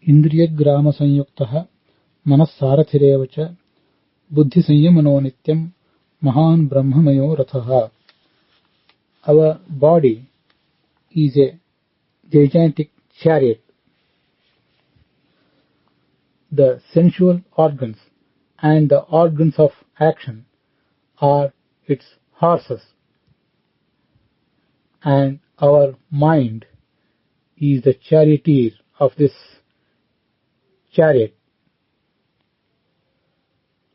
इन्द्रियग्रामसंयुक्तः मनस्सारथिरेव च बुद्धिसंयमनो नित्यं महान् ब्रह्ममयो रथः. Our body is a gigantic chariot. The sensual organs and the organs of action are its horses, and our mind is the charioteer of this chariot.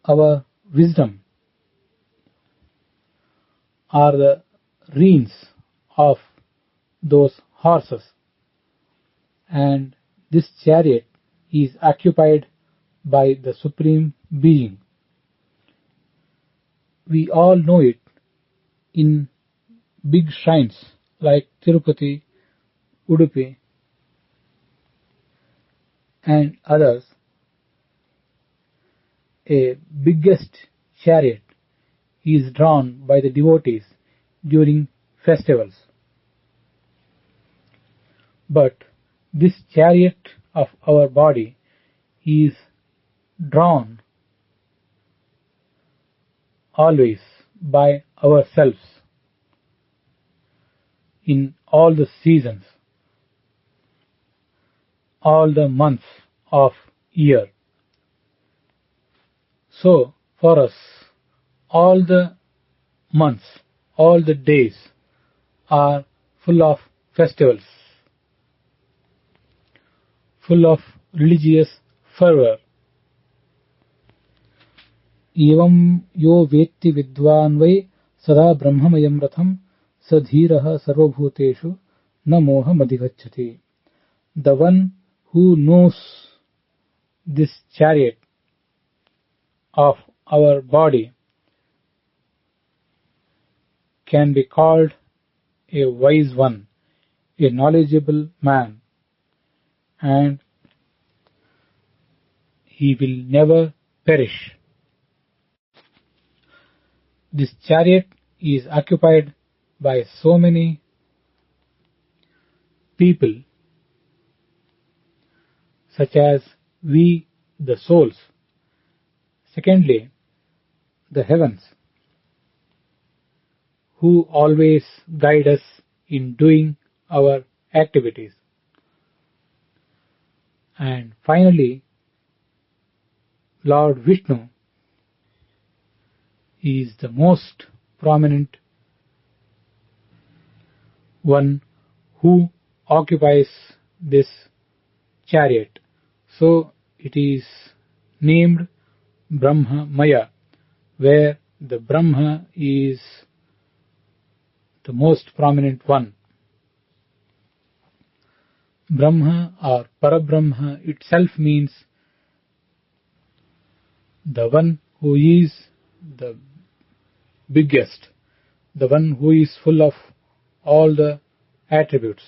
Our wisdom are the reins of those horses, and this chariot is occupied by the Supreme Being. We all know it in big shrines like Tirupati, Udupi, and others. A biggest chariot is drawn by the devotees during festivals. But this chariot of our body is drawn always by ourselves in all the seasons, all the months of year. So for us, all the months, all the days are full of festivals, full of religious fervor. एवं यो वेत्ति विद्वान् वै सदा ब्रह्ममयं रथं स धीरः सर्वभूतेषु न मोहमधिगच्छति. The one who knows this chariot of our body can be called a wise one, a knowledgeable man, and he will never perish. This chariot is occupied by so many people, such as we, the souls. Secondly, the heavens, who always guide us in doing our activities. And finally, Lord Vishnu is the most prominent one who occupies this chariot. So it is named Brahma Maya, where the Brahma is the most prominent one. Brahma or Parabrahma itself means the one who is the biggest, the one who is full of all the attributes.